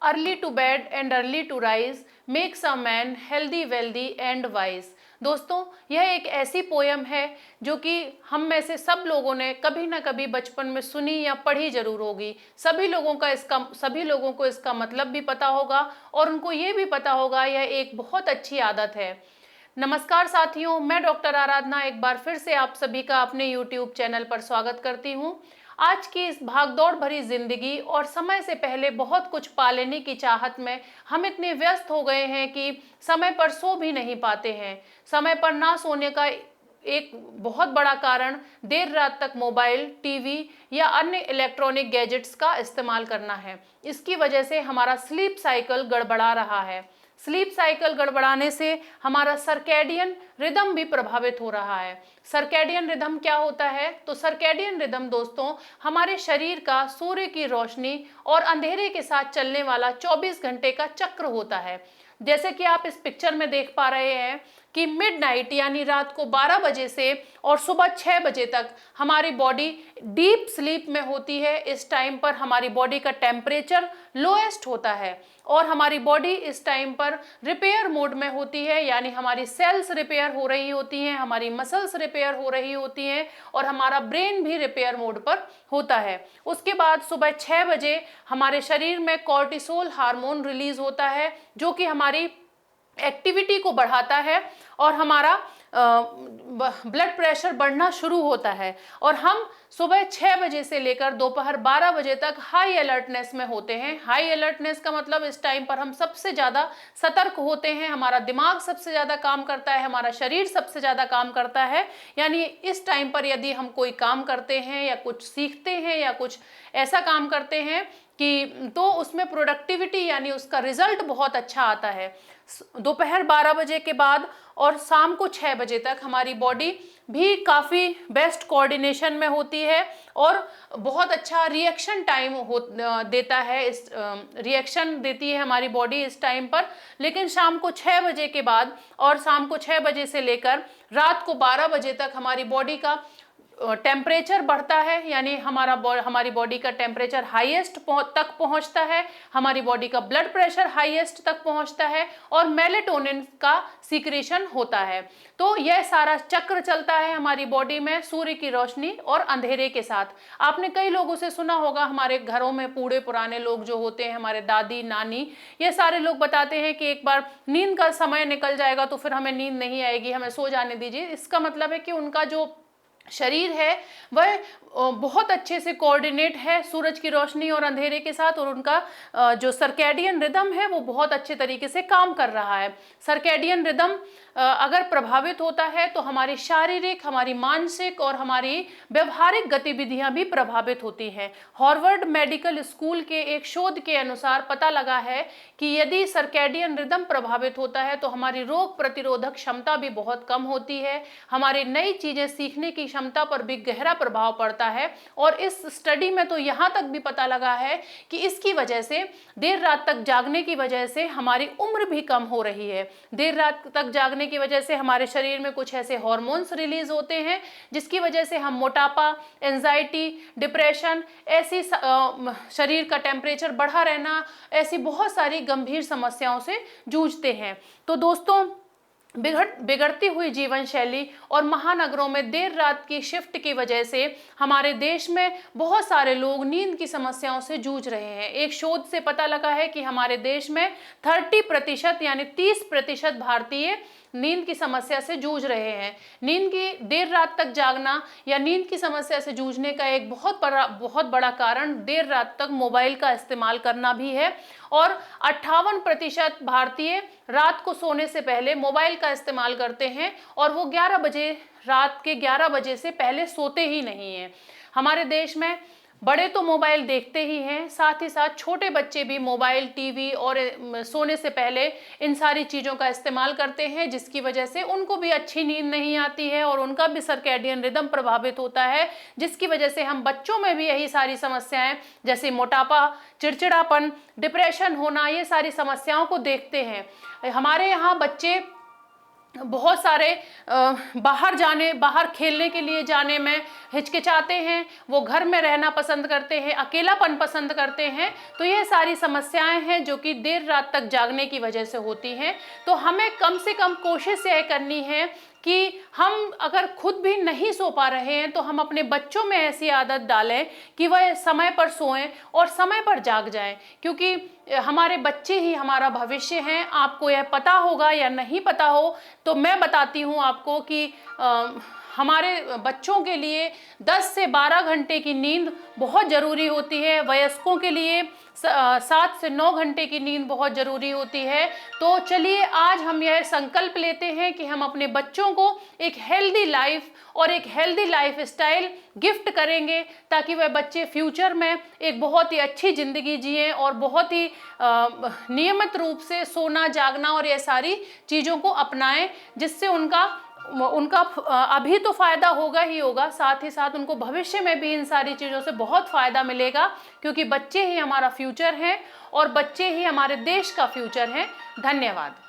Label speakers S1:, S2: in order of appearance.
S1: Early to bed and early to rise makes a man healthy wealthy and wise. दोस्तों, यह एक ऐसी poem है जो कि हम में से सब लोगों ने कभी ना कभी बचपन में सुनी या पढ़ी जरूर होगी। सभी लोगों को इसका मतलब भी पता होगा और उनको ये भी पता होगा यह एक बहुत अच्छी आदत है। नमस्कार साथियों, मैं डॉक्टर आराधना एक बार फिर से आप सभी का अपने YouTube चैनल पर स्वागत करती हूँ। आज की इस भागदौड़ भरी जिंदगी और समय से पहले बहुत कुछ पा लेने की चाहत में हम इतने व्यस्त हो गए हैं कि समय पर सो भी नहीं पाते हैं। समय पर ना सोने का एक बहुत बड़ा कारण देर रात तक मोबाइल, टीवी या अन्य इलेक्ट्रॉनिक गैजेट्स का इस्तेमाल करना है। इसकी वजह से हमारा स्लीप साइकिल गड़बड़ा रहा है। स्लीप साइकिल गड़बड़ाने से हमारा सर्कैडियन रिदम भी प्रभावित हो रहा है। सर्कैडियन रिदम क्या होता है? तो सर्कैडियन रिदम दोस्तों हमारे शरीर का सूर्य की रोशनी और अंधेरे के साथ चलने वाला 24 घंटे का चक्र होता है। जैसे कि आप इस पिक्चर में देख पा रहे हैं कि मिडनाइट यानी रात को 12 बजे से और सुबह 6 बजे तक हमारी बॉडी डीप स्लीप में होती है। इस टाइम पर हमारी बॉडी का टेम्परेचर लोएस्ट होता है और हमारी बॉडी इस टाइम पर रिपेयर मोड में होती है, यानी हमारी सेल्स रिपेयर हो रही होती हैं, हमारी मसल्स रिपेयर हो रही होती हैं और हमारा ब्रेन भी रिपेयर मोड पर होता है। उसके बाद सुबह 6 बजे हमारे शरीर में कॉर्टिसोल हार्मोन रिलीज होता है जो कि हमारी एक्टिविटी को बढ़ाता है और हमारा ब्लड प्रेशर बढ़ना शुरू होता है और हम सुबह 6 बजे से लेकर दोपहर 12 बजे तक हाई अलर्टनेस में होते हैं। हाई अलर्टनेस का मतलब इस टाइम पर हम सबसे ज़्यादा सतर्क होते हैं, हमारा दिमाग सबसे ज़्यादा काम करता है, हमारा शरीर सबसे ज़्यादा काम करता है। यानी इस टाइम पर यदि हम कोई काम करते हैं या कुछ सीखते हैं या कुछ ऐसा काम करते हैं कि तो उसमें प्रोडक्टिविटी यानी उसका रिजल्ट बहुत अच्छा आता है। दोपहर 12 बजे के बाद और शाम को 6 बजे तक हमारी बॉडी भी काफ़ी बेस्ट कोऑर्डिनेशन में होती है और बहुत अच्छा रिएक्शन टाइम देता है। इस रिएक्शन देती है हमारी बॉडी इस टाइम पर। लेकिन शाम को 6 बजे के बाद और शाम को 6 बजे से लेकर रात को 12 बजे तक हमारी बॉडी का टेम्परेचर बढ़ता है, यानी हमारी बॉडी का टेम्परेचर हाईएस्ट तक पहुंचता है, हमारी बॉडी का ब्लड प्रेशर हाईएस्ट तक पहुंचता है और मेलेटोनिन का सीक्रेशन होता है। तो यह सारा चक्र चलता है हमारी बॉडी में सूर्य की रोशनी और अंधेरे के साथ। आपने कई लोगों से सुना होगा, हमारे घरों में बूढ़े पुराने लोग जो होते हैं, हमारे दादी नानी, ये सारे लोग बताते हैं कि एक बार नींद का समय निकल जाएगा तो फिर हमें नींद नहीं आएगी, हमें सो जाने दीजिए। इसका मतलब है कि उनका जो शरीर है वह बहुत अच्छे से कोऑर्डिनेट है सूरज की रोशनी और अंधेरे के साथ और उनका जो सर्कैडियन रिदम है वो बहुत अच्छे तरीके से काम कर रहा है। सर्कैडियन रिदम अगर प्रभावित होता है तो हमारी शारीरिक, हमारी मानसिक और हमारी व्यवहारिक गतिविधियां भी प्रभावित होती हैं। हार्वर्ड मेडिकल स्कूल के एक शोध के अनुसार पता लगा है कि यदि सर्कैडियन रिदम प्रभावित होता है तो हमारी रोग प्रतिरोधक क्षमता भी बहुत कम होती है, हमारी नई चीजें सीखने की क्षमता पर भी गहरा प्रभाव पड़ता है। और इस स्टडी में तो यहाँ तक भी पता लगा है कि इसकी वजह से देर रात तक जागने की वजह से हमारी उम्र भी कम हो रही है। देर रात तक जागने की वजह से हमारे शरीर में कुछ ऐसे हार्मोन्स रिलीज होते हैं जिसकी वजह से हम मोटापा, एंजाइटी, डिप्रेशन, ऐसी शरीर का टेम्परेचर बढ़ा रहना, ऐसी बहुत सारी गंभीर समस्याओं से जूझते हैं। तो दोस्तों, बिगड़ती हुई जीवन शैली और महानगरों में देर रात की शिफ्ट की वजह से हमारे देश में बहुत सारे लोग नींद की समस्याओं से जूझ रहे हैं। एक शोध से पता लगा है कि हमारे देश में 30% यानी 30% भारतीय नींद की समस्या से जूझ रहे हैं। नींद की देर रात तक जागना या नींद की समस्या से जूझने का एक बहुत बड़ा कारण देर रात तक मोबाइल का इस्तेमाल करना भी है और 58% भारतीय रात को सोने से पहले मोबाइल का इस्तेमाल करते हैं और वो 11 बजे, रात के 11 बजे से पहले सोते ही नहीं हैं। हमारे देश में बड़े तो मोबाइल देखते ही हैं, साथ ही साथ छोटे बच्चे भी मोबाइल, टीवी और सोने से पहले इन सारी चीज़ों का इस्तेमाल करते हैं, जिसकी वजह से उनको भी अच्छी नींद नहीं आती है और उनका भी सर्कैडियन रिदम प्रभावित होता है, जिसकी वजह से हम बच्चों में भी यही सारी समस्याएं जैसे मोटापा, चिड़चिड़ापन, डिप्रेशन होना, ये सारी समस्याओं को देखते हैं। हमारे यहाँ बच्चे बहुत सारे बाहर खेलने के लिए जाने में हिचकिचाते हैं, वो घर में रहना पसंद करते हैं, अकेलापन पसंद करते हैं। तो ये सारी समस्याएं हैं जो कि देर रात तक जागने की वजह से होती हैं। तो हमें कम से कम कोशिश यह करनी है कि हम अगर खुद भी नहीं सो पा रहे हैं तो हम अपने बच्चों में ऐसी आदत डालें कि वह समय पर सोएं और समय पर जाग जाएं, क्योंकि हमारे बच्चे ही हमारा भविष्य हैं। आपको यह पता होगा या नहीं पता हो तो मैं बताती हूँ आपको कि हमारे बच्चों के लिए 10 से 12 घंटे की नींद बहुत ज़रूरी होती है। वयस्कों के लिए 7 से 9 घंटे की नींद बहुत ज़रूरी होती है। तो चलिए आज हम यह संकल्प लेते हैं कि हम अपने बच्चों को एक हेल्दी लाइफ और एक हेल्दी लाइफ स्टाइल गिफ्ट करेंगे, ताकि वह बच्चे फ्यूचर में एक बहुत ही अच्छी ज़िंदगी जिएं और बहुत ही नियमित रूप से सोना जागना और ये सारी चीज़ों को अपनाएं, जिससे उनका अभी तो फ़ायदा होगा ही होगा, साथ ही साथ उनको भविष्य में भी इन सारी चीज़ों से बहुत फ़ायदा मिलेगा, क्योंकि बच्चे ही हमारा फ्यूचर हैं और बच्चे ही हमारे देश का फ्यूचर हैं। धन्यवाद।